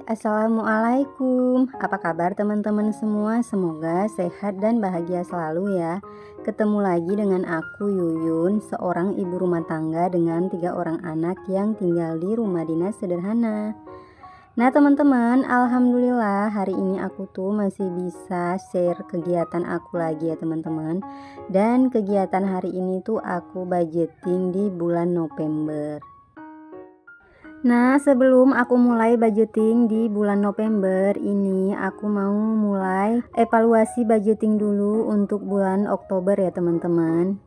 Assalamualaikum. Apa kabar teman-teman semua? Semoga sehat dan bahagia selalu ya. Ketemu lagi dengan aku Yuyun, seorang ibu rumah tangga dengan 3 orang anak yang tinggal di rumah dinas sederhana. Nah teman-teman, alhamdulillah hari ini aku tuh masih bisa share kegiatan aku lagi ya teman-teman. Dan kegiatan hari ini tuh aku budgeting di bulan November. Nah, sebelum aku mulai budgeting di bulan November ini, aku mau mulai evaluasi budgeting dulu untuk bulan Oktober ya teman-teman.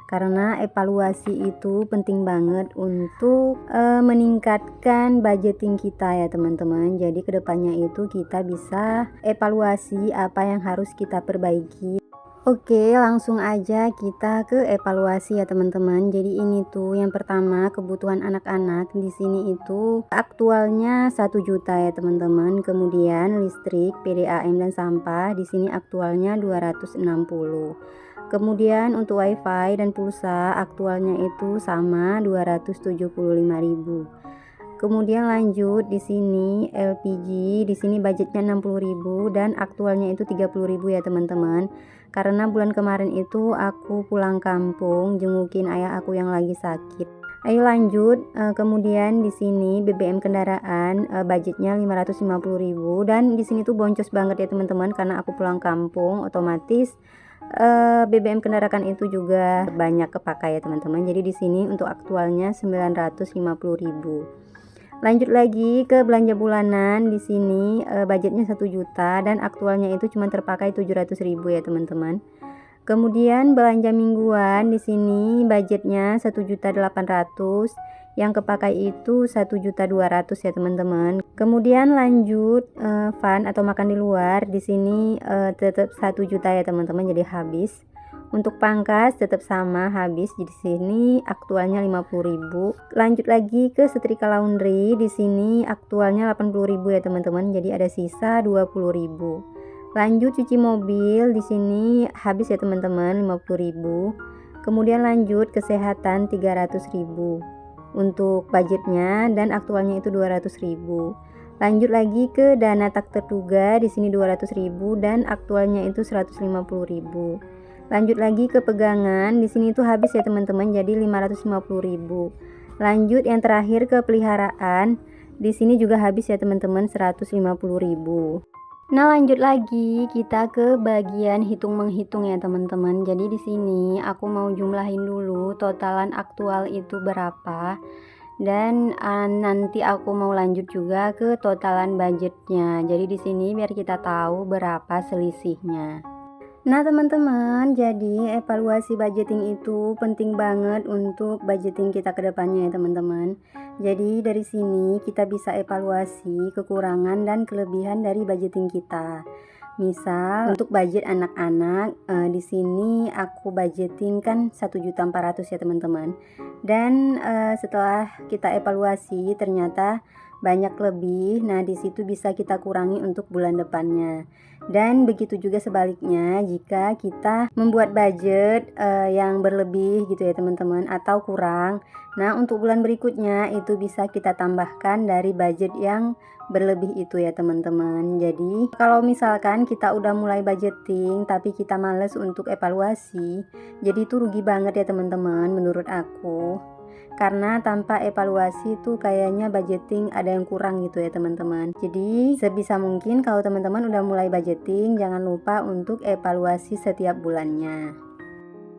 Karena evaluasi itu penting banget untuk meningkatkan budgeting kita ya teman-teman. Jadi kedepannya itu kita bisa evaluasi apa yang harus kita perbaiki. Oke, langsung aja kita ke evaluasi ya teman-teman. Jadi ini tuh yang pertama kebutuhan anak-anak di sini itu aktualnya 1 juta ya teman-teman. Kemudian listrik, PDAM dan sampah di sini aktualnya 260. Kemudian untuk wifi dan pulsa aktualnya itu sama 275.000. Kemudian lanjut di sini LPG, di sini budgetnya 60.000 dan aktualnya itu 30.000 ya teman-teman. Karena bulan kemarin itu aku pulang kampung jengukin ayah aku yang lagi sakit. Ayo lanjut, kemudian di sini BBM kendaraan budgetnya 550.000 dan di sini tuh boncos banget ya teman-teman karena aku pulang kampung otomatis BBM kendaraan itu juga banyak kepakai ya teman-teman. Jadi di sini untuk aktualnya 950.000. Lanjut lagi ke belanja bulanan. Di sini budgetnya 1 juta dan aktualnya itu cuma terpakai 700.000 ya teman-teman. Kemudian belanja mingguan di sini budgetnya 1.800.000, yang kepakai itu 1.200.000 ya teman-teman. Kemudian lanjut fun atau makan di luar di sini tetap 1 juta ya teman-teman, jadi habis. Untuk pangkas tetap sama habis, di sini aktualnya 50.000. Lanjut lagi ke setrika laundry, di sini aktualnya 80.000 ya teman-teman, jadi ada sisa 20.000. Lanjut cuci mobil, di sini habis ya teman-teman 50.000. Kemudian lanjut kesehatan 300.000 untuk budgetnya dan aktualnya itu 200.000. Lanjut lagi ke dana tak terduga, di sini 200.000 dan aktualnya itu 150.000. Lanjut lagi ke pegangan, di sini tuh habis ya teman-teman, jadi 550.000. Lanjut yang terakhir ke peliharaan, di sini juga habis ya teman-teman, 150.000. Nah, lanjut lagi kita ke bagian hitung menghitung ya teman-teman. Jadi di sini aku mau jumlahin dulu totalan aktual itu berapa. Dan nanti aku mau lanjut juga ke totalan budgetnya. Jadi di sini biar kita tahu berapa selisihnya. Nah teman-teman, jadi evaluasi budgeting itu penting banget untuk budgeting kita ke depannya ya teman-teman. Jadi dari sini kita bisa evaluasi kekurangan dan kelebihan dari budgeting kita. Misal untuk budget anak-anak di sini aku budgeting kan 1.400.000 ya teman-teman. Dan setelah kita evaluasi ternyata banyak lebih. Nah, di situ bisa kita kurangi untuk bulan depannya. Dan begitu juga sebaliknya jika kita membuat budget yang berlebih gitu ya teman-teman, atau kurang. Nah, untuk bulan berikutnya itu bisa kita tambahkan dari budget yang berlebih itu ya teman-teman. Jadi kalau misalkan kita udah mulai budgeting tapi kita males untuk evaluasi, jadi itu rugi banget ya teman-teman menurut aku. Karena tanpa evaluasi tuh kayaknya budgeting ada yang kurang gitu ya teman-teman. Jadi sebisa mungkin kalau teman-teman udah mulai budgeting, jangan lupa untuk evaluasi setiap bulannya.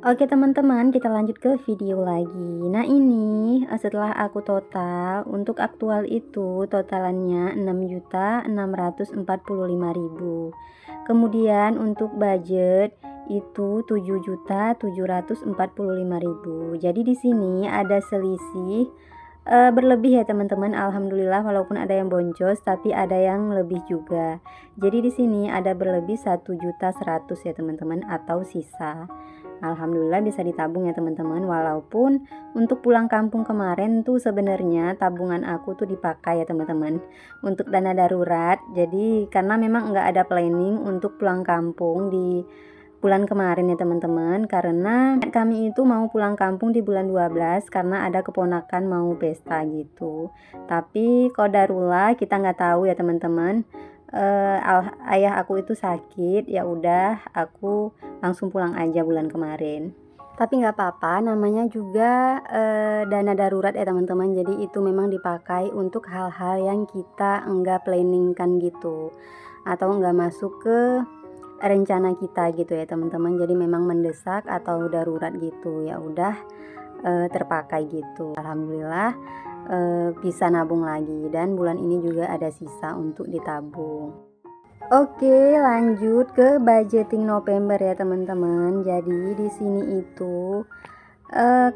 Oke teman-teman, kita lanjut ke video lagi. Nah ini setelah aku total, untuk aktual itu totalannya 6.645.000. Kemudian untuk budget itu 7.745.000. Jadi di sini ada selisih berlebih ya teman-teman. Alhamdulillah, walaupun ada yang boncos tapi ada yang lebih juga. Jadi di sini ada berlebih 1.100.000 ya teman-teman, atau sisa. Alhamdulillah bisa ditabung ya teman-teman. Walaupun untuk pulang kampung kemarin tuh sebenarnya tabungan aku tuh dipakai ya teman-teman untuk dana darurat. Jadi karena memang nggak ada planning untuk pulang kampung di bulan kemarin ya teman-teman, karena kami itu mau pulang kampung di bulan 12 karena ada keponakan mau pesta gitu. Tapi qadarullah, kita nggak tahu ya teman-teman. Ayah aku itu sakit, ya udah aku langsung pulang aja bulan kemarin. Tapi nggak apa-apa, namanya juga dana darurat ya teman-teman. Jadi itu memang dipakai untuk hal-hal yang kita enggak planningkan gitu, atau enggak masuk ke rencana kita gitu ya teman-teman. Jadi memang mendesak atau darurat gitu, ya udah terpakai gitu. Alhamdulillah bisa nabung lagi, dan bulan ini juga ada sisa untuk ditabung. Oke, lanjut ke budgeting November ya teman-teman. Jadi di sini itu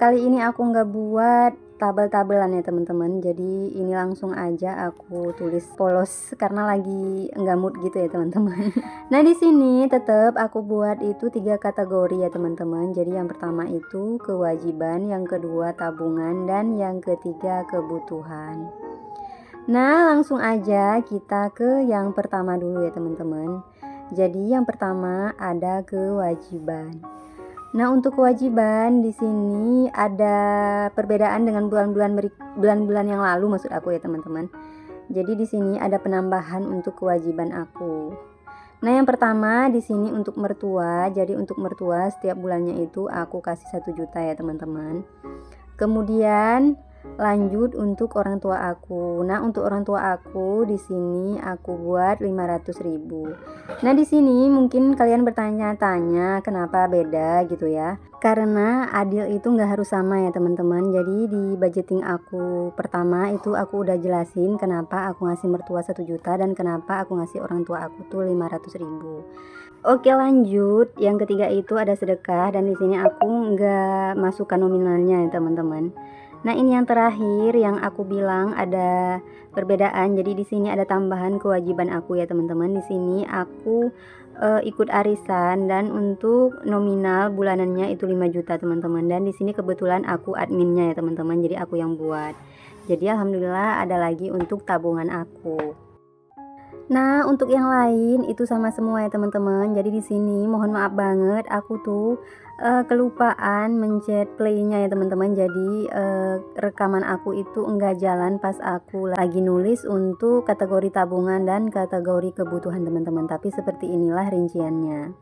kali ini aku nggak buat tabel-tabelan ya teman-teman. Jadi ini langsung aja aku tulis polos karena lagi nggak mood gitu ya teman-teman. Nah di sini tetap aku buat itu 3 kategori ya teman-teman. Jadi yang pertama itu kewajiban, yang kedua tabungan, dan yang ketiga kebutuhan. Nah langsung aja kita ke yang pertama dulu ya teman-teman. Jadi yang pertama ada kewajiban. Nah untuk kewajiban di sini ada perbedaan dengan bulan-bulan yang lalu, maksud aku ya teman-teman. Jadi di sini ada penambahan untuk kewajiban aku. Nah yang pertama di sini untuk mertua. Jadi untuk mertua setiap bulannya itu aku kasih 1 juta ya teman-teman. Kemudian lanjut untuk orang tua aku. Nah untuk orang tua aku di sini aku buat 500.000. Nah di sini mungkin kalian bertanya-tanya kenapa beda gitu ya. Karena adil itu nggak harus sama ya teman-teman. Jadi di budgeting aku pertama itu aku udah jelasin kenapa aku ngasih mertua 1 juta dan kenapa aku ngasih orang tua aku tuh 500.000. Oke lanjut, yang ketiga itu ada sedekah, dan di sini aku nggak masukkan nominalnya ya teman-teman. Nah ini yang terakhir yang aku bilang ada perbedaan. Jadi di sini ada tambahan kewajiban aku ya teman-teman. Di sini aku ikut arisan, dan untuk nominal bulanannya itu 5 juta teman-teman. Dan di sini kebetulan aku adminnya ya teman-teman. Jadi aku yang buat. Jadi alhamdulillah ada lagi untuk tabungan aku. Nah, untuk yang lain itu sama semua ya teman-teman. Jadi di sini mohon maaf banget aku tuh kelupaan mencet play-nya ya teman-teman. Jadi rekaman aku itu enggak jalan pas aku lagi nulis untuk kategori tabungan dan kategori kebutuhan teman-teman. Tapi seperti inilah rinciannya.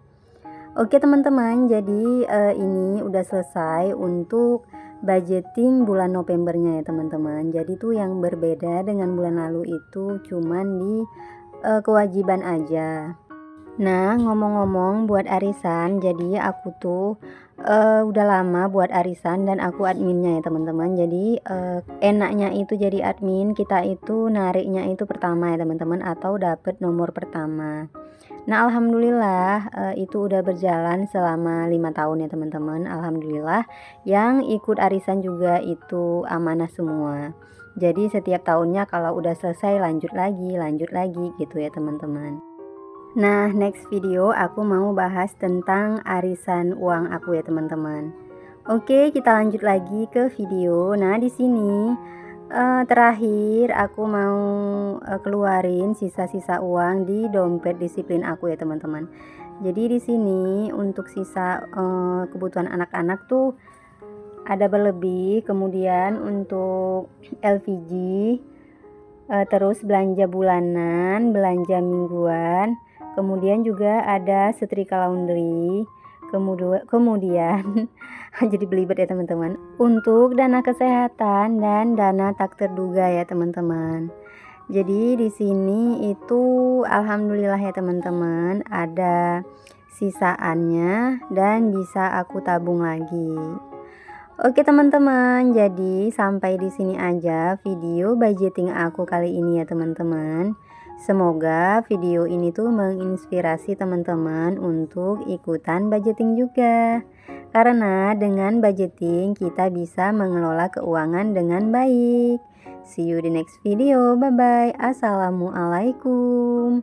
Oke teman-teman, jadi ini udah selesai untuk budgeting bulan Novembernya ya teman-teman. Jadi tuh yang berbeda dengan bulan lalu itu cuman di kewajiban aja. Nah ngomong-ngomong buat arisan, jadi aku tuh udah lama buat arisan dan aku adminnya ya teman-teman. Jadi enaknya itu jadi admin, kita itu nariknya itu pertama ya teman-teman, atau dapet nomor pertama. Nah alhamdulillah itu udah berjalan selama 5 tahun ya teman-teman. Alhamdulillah yang ikut arisan juga itu amanah semua. Jadi setiap tahunnya kalau udah selesai lanjut lagi gitu ya teman-teman. Nah next video aku mau bahas tentang arisan uang aku ya teman-teman. Oke kita lanjut lagi ke video. Nah di sini terakhir aku mau keluarin sisa-sisa uang di dompet disiplin aku ya teman-teman. Jadi di sini untuk sisa kebutuhan anak-anak tuh ada berlebih. Kemudian untuk LPG, terus belanja bulanan, belanja mingguan, kemudian juga ada setrika laundry, kemudian jadi belibet ya teman-teman, untuk dana kesehatan dan dana tak terduga ya teman-teman. Jadi di sini itu alhamdulillah ya teman-teman ada sisaannya dan bisa aku tabung lagi. Oke teman-teman, jadi sampai di sini aja video budgeting aku kali ini ya teman-teman. Semoga video ini tuh menginspirasi teman-teman untuk ikutan budgeting juga. Karena dengan budgeting kita bisa mengelola keuangan dengan baik. See you di next video. Bye bye. Assalamualaikum.